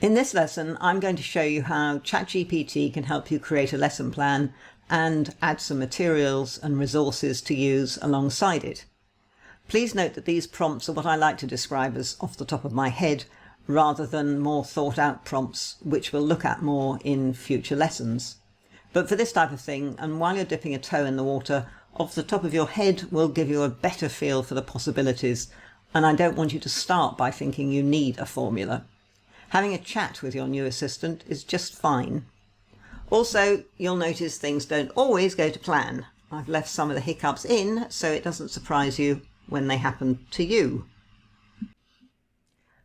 In this lesson, I'm going to show you how ChatGPT can help you create a lesson plan and add some materials and resources to use alongside it. Please note that these prompts are what I like to describe as off the top of my head, rather than more thought out prompts, which we'll look at more in future lessons. But for this type of thing, and while you're dipping a toe in the water, off the top of your head will give you a better feel for the possibilities, and I don't want you to start by thinking you need a formula. Having a chat with your new assistant is just fine. Also, you'll notice things don't always go to plan. I've left some of the hiccups in so it doesn't surprise you when they happen to you.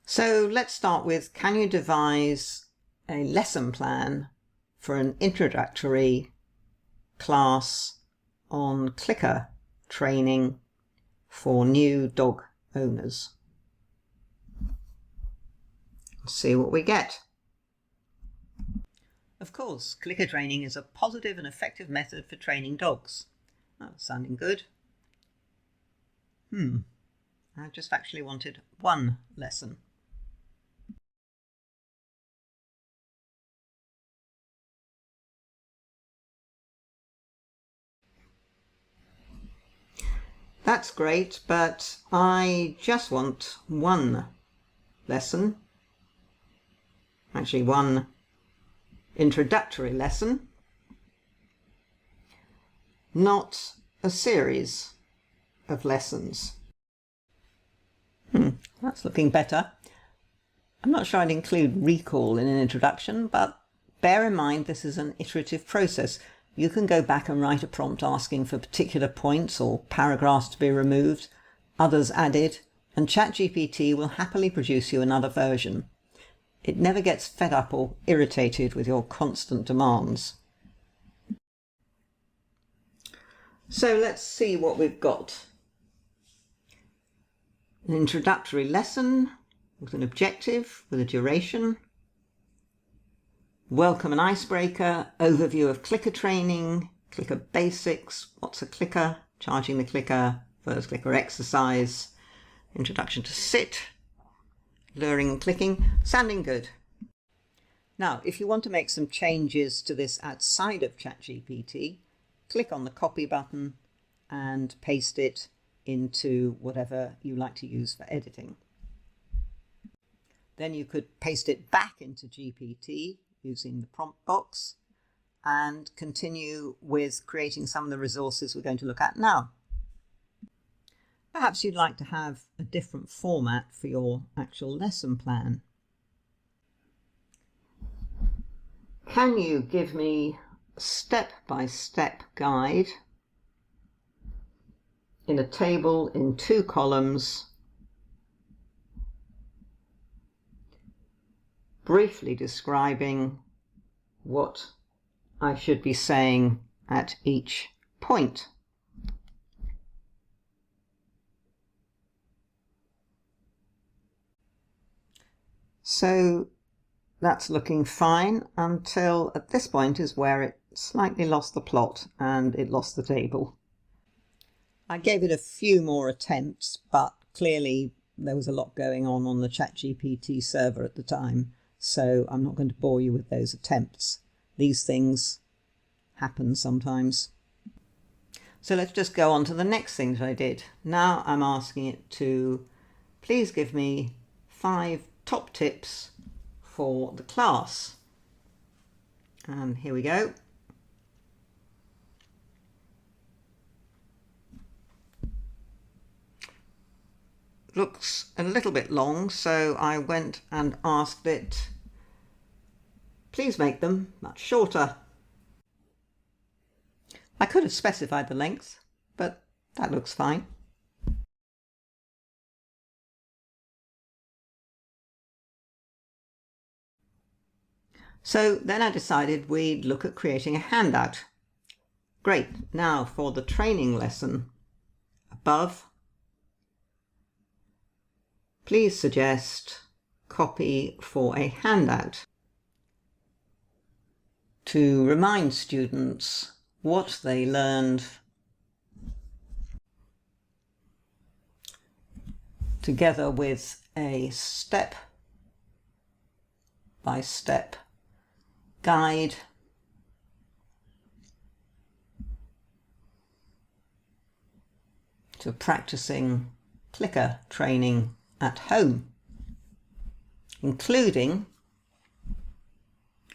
So let's start with, can you devise a lesson plan for an introductory class on clicker training for new dog owners? See what we get. Of course, clicker training is a positive and effective method for training dogs. Oh, sounding good. I just actually wanted one lesson. That's great, but I just want one lesson. Actually, one introductory lesson, not a series of lessons. That's looking better. I'm not sure I'd include recall in an introduction, but bear in mind this is an iterative process. You can go back and write a prompt asking for particular points or paragraphs to be removed, others added, and ChatGPT will happily produce you another version. It never gets fed up or irritated with your constant demands. So let's see what we've got. An introductory lesson with an objective, with a duration. Welcome and icebreaker, overview of clicker training, clicker basics, what's a clicker, charging the clicker, first clicker exercise, introduction to sit, luring and clicking, sounding good. Now, if you want to make some changes to this outside of ChatGPT, click on the copy button and paste it into whatever you like to use for editing. Then you could paste it back into GPT using the prompt box and continue with creating some of the resources we're going to look at now. Perhaps you'd like to have a different format for your actual lesson plan. Can you give me a step-by-step guide in a table in 2 columns, briefly describing what I should be saying at each point? So that's looking fine until at this point is where it slightly lost the plot and it lost the table. I gave it a few more attempts, but clearly there was a lot going on the ChatGPT server at the time, so I'm not going to bore you with those attempts. These things happen sometimes. So let's just go on to the next thing that I did. Now I'm asking it to please give me 5 top tips for the class. And here we go. Looks a little bit long, so I went and asked it, please make them much shorter. I could have specified the length, but that looks fine. So then I decided we'd look at creating a handout. Great, now for the training lesson. Above, please suggest copy for a handout to remind students what they learned together with a step step-by-step guide to practicing clicker training at home, including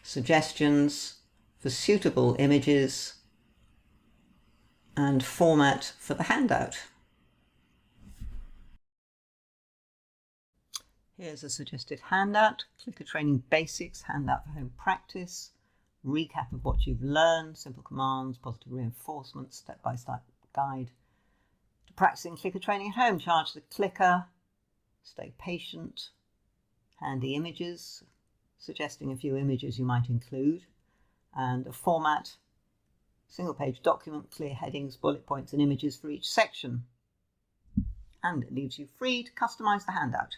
suggestions for suitable images and format for the handout. Here's a suggested handout: clicker training basics, handout for home practice, recap of what you've learned, simple commands, positive reinforcement, step-by-step guide to practicing clicker training at home. Charge the clicker, stay patient, handy images, suggesting a few images you might include, and a format, single page document, clear headings, bullet points and images for each section. And it leaves you free to customize the handout.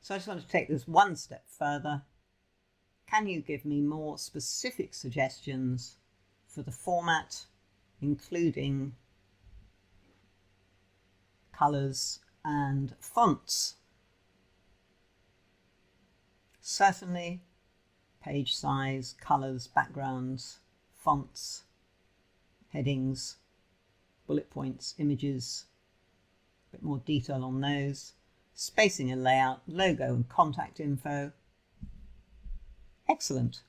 So I just want to take this one step further. Can you give me more specific suggestions for the format, including colours and fonts? Certainly, page size, colours, backgrounds, fonts, headings, bullet points, images, a bit more detail on those, spacing and layout, logo and contact info. Excellent.